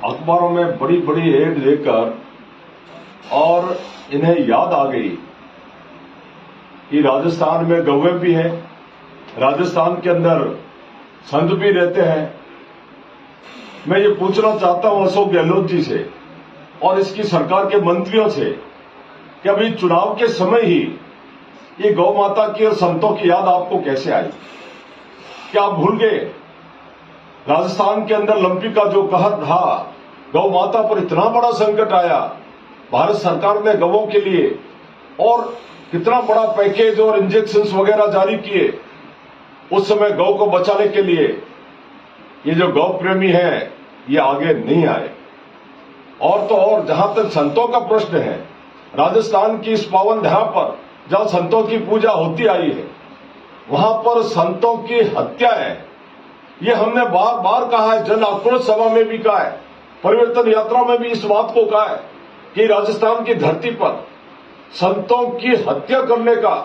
अखबारों में बड़ी बड़ी एड लेकर और इन्हें याद आ गई कि राजस्थान में गौवे भी है, राजस्थान के अंदर संत भी रहते हैं। मैं ये पूछना चाहता हूं अशोक गहलोत जी से और इसकी सरकार के मंत्रियों से कि अभी चुनाव के समय ही ये गौ माता की और संतों की याद आपको कैसे आई? क्या आप भूल गए राजस्थान के अंदर लंपी का जो कहर था, गौ माता पर इतना बड़ा संकट आया, भारत सरकार ने गौों के लिए और कितना बड़ा पैकेज और इंजेक्शंस वगैरह जारी किए उस समय गौ को बचाने के लिए। ये जो गौ प्रेमी है ये आगे नहीं आए। और तो और जहां तक संतों का प्रश्न है, राजस्थान की इस पावन धरा पर जहां संतों की पूजा होती आई है वहां पर संतों की हत्या है। ये हमने बार बार कहा है, जन आक्रोश सभा में भी कहा है, परिवर्तन यात्रा में भी इस बात को कहा है कि राजस्थान की धरती पर संतों की हत्या करने का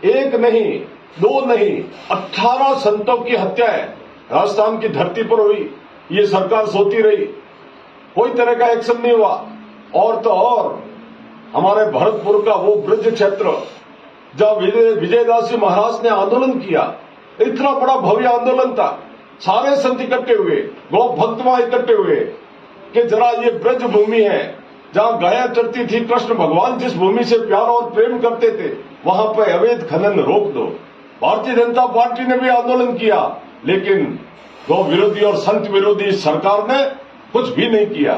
एक नहीं, दो नहीं, 18 संतों की हत्या है राजस्थान की धरती पर हुई। ये सरकार सोती रही, कोई तरह का एक्शन नहीं हुआ। और तो और हमारे भरतपुर का वो ब्रज क्षेत्र जब विजयदास जी महाराज ने आंदोलन किया, इतना बड़ा भव्य आंदोलन था, सारे संत इकट्ठे हुए, गौ भक्त वहां इकट्ठे हुए कि जरा ये ब्रज भूमि है जहां गाया चरती थी, कृष्ण भगवान जिस भूमि से प्यार और प्रेम करते थे, वहां पर अवैध खनन रोक दो। भारतीय जनता पार्टी ने भी आंदोलन किया, लेकिन गौ विरोधी और संत विरोधी सरकार ने कुछ भी नहीं किया।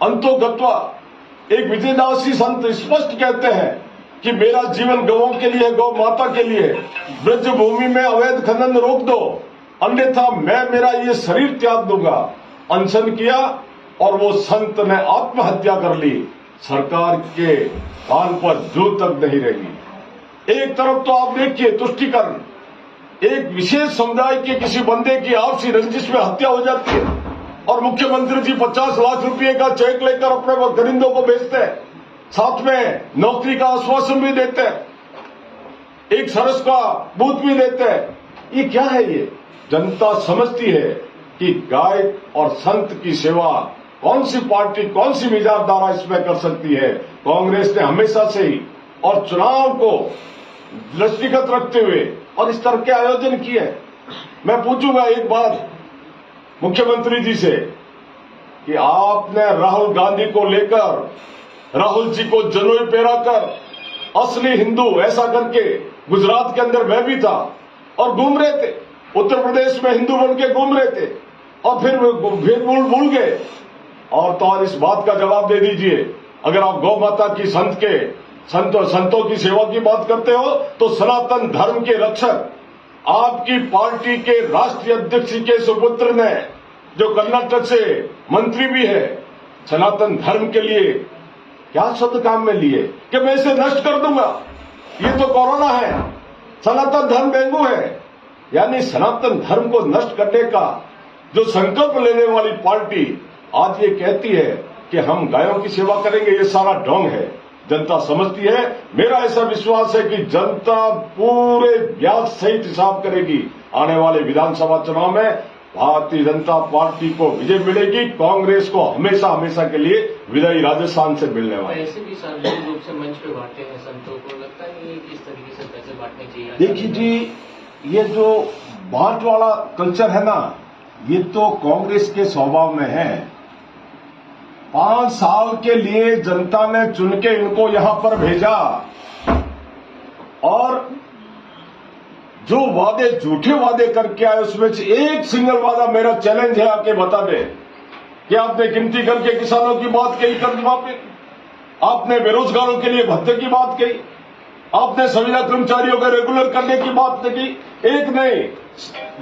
अंतोगत्वा एक विजयदास जी संत स्पष्ट कहते हैं कि मेरा जीवन गौों के लिए, गौ माता के लिए, ब्रज भूमि में अवैध खनन रोक दो, अन्यथा मैं मेरा ये शरीर त्याग दूंगा। अनशन किया और वो संत ने आत्महत्या कर ली। सरकार के कान पर जू तक नहीं रही। एक तरफ तो आप देखिए तुष्टीकरण, एक विशेष समुदाय के किसी बंदे की आपसी रंजिश में हत्या हो जाती है और मुख्यमंत्री जी 50 लाख रुपए का चेक लेकर अपने गरिंदों को भेजते हैं, साथ में नौकरी का आश्वासन भी देते हैं, एक सरस का बूथ भी देते हैं। ये क्या है? ये जनता समझती है कि गाय और संत की सेवा कौन सी पार्टी, कौन सी विचारधारा इसमें कर सकती है। कांग्रेस ने हमेशा से ही और चुनाव को दृष्टिगत रखते हुए और इस तरह के आयोजन किए। मैं पूछूंगा एक बार मुख्यमंत्री जी से कि आपने राहुल गांधी को लेकर, राहुल जी को जनेऊ पहराकर, असली हिंदू ऐसा करके गुजरात के अंदर मैं भी था और घूम रहे थे, उत्तर प्रदेश में हिंदू बन के घूम रहे थे और फिर भूल गए। और तो और इस बात का जवाब दे दीजिए, अगर आप गौ माता की संतों की सेवा की बात करते हो तो सनातन धर्म के रक्षक आपकी पार्टी के राष्ट्रीय अध्यक्ष के सुपुत्र ने, जो कर्नाटक से मंत्री भी है, सनातन धर्म के लिए क्या शब्द काम में लिए कि मैं इसे नष्ट कर दूंगा, ये तो कोरोना है, सनातन धर्म डेंगू है। यानी सनातन धर्म को नष्ट करने का जो संकल्प लेने वाली पार्टी आज ये कहती है कि हम गायों की सेवा करेंगे, ये सारा ढोंग है। जनता समझती है। मेरा ऐसा विश्वास है कि जनता पूरे ब्याज सहित हिसाब करेगी। आने वाले विधानसभा चुनाव में भारतीय जनता पार्टी को विजय मिलेगी, कांग्रेस को हमेशा हमेशा के लिए विजयी राजस्थान से मिलने वाली। ऐसे भी सार्वजनिक रूप से मंच पे बांटते हैं संतों को, लगता है कि किस तरीके से पैसे बांटने चाहिए? देखिए जी, ये जो बांट वाला कल्चर है ना, ये तो कांग्रेस के स्वभाव में है। 5 साल के लिए जनता ने चुन के इनको यहां पर भेजा और जो वादे, झूठे वादे करके आए उसमें से एक सिंगल वादा मेरा चैलेंज है, आके बता दे कि आपने गिनती करके किसानों की बात कही, कर्ज माफी, आपने बेरोजगारों के लिए भत्ते की बात कही, आपने संविदा कर्मचारियों को रेगुलर करने की बात की, एक नहीं।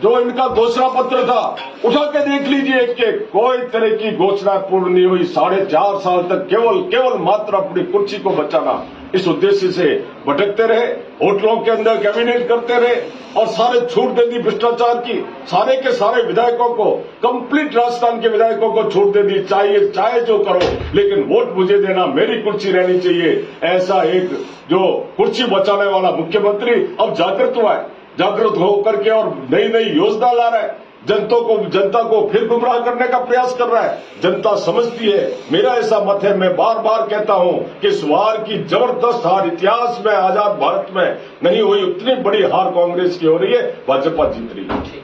जो इनका घोषणा पत्र था उठा के देख लीजिए, एक कोई तरह की घोषणा पूर्ण नहीं हुई। 4.5 साल तक केवल मात्र अपनी कुर्सी को बचाना इस उद्देश्य से भटकते रहे, होटलों के अंदर कैबिनेट करते रहे और सारे छूट दे दी भ्रष्टाचार की। सारे के सारे विधायकों को, कंप्लीट राजस्थान के विधायकों को छूट दे दी, चाहे जो करो लेकिन वोट मुझे देना, मेरी कुर्सी रहनी चाहिए। ऐसा एक जो कुर्सी बचाने वाला मुख्यमंत्री अब जागृत हुआ है, जागृत होकर के और नई नई योजना ला रहा है। जनता को फिर गुमराह करने का प्रयास कर रहा है। जनता समझती है, मेरा ऐसा मत है, मैं बार बार कहता हूं कि इस वार की जबरदस्त हार इतिहास में आजाद भारत में नहीं हुई, उतनी बड़ी हार कांग्रेस की हो रही है, भाजपा जीत रही है।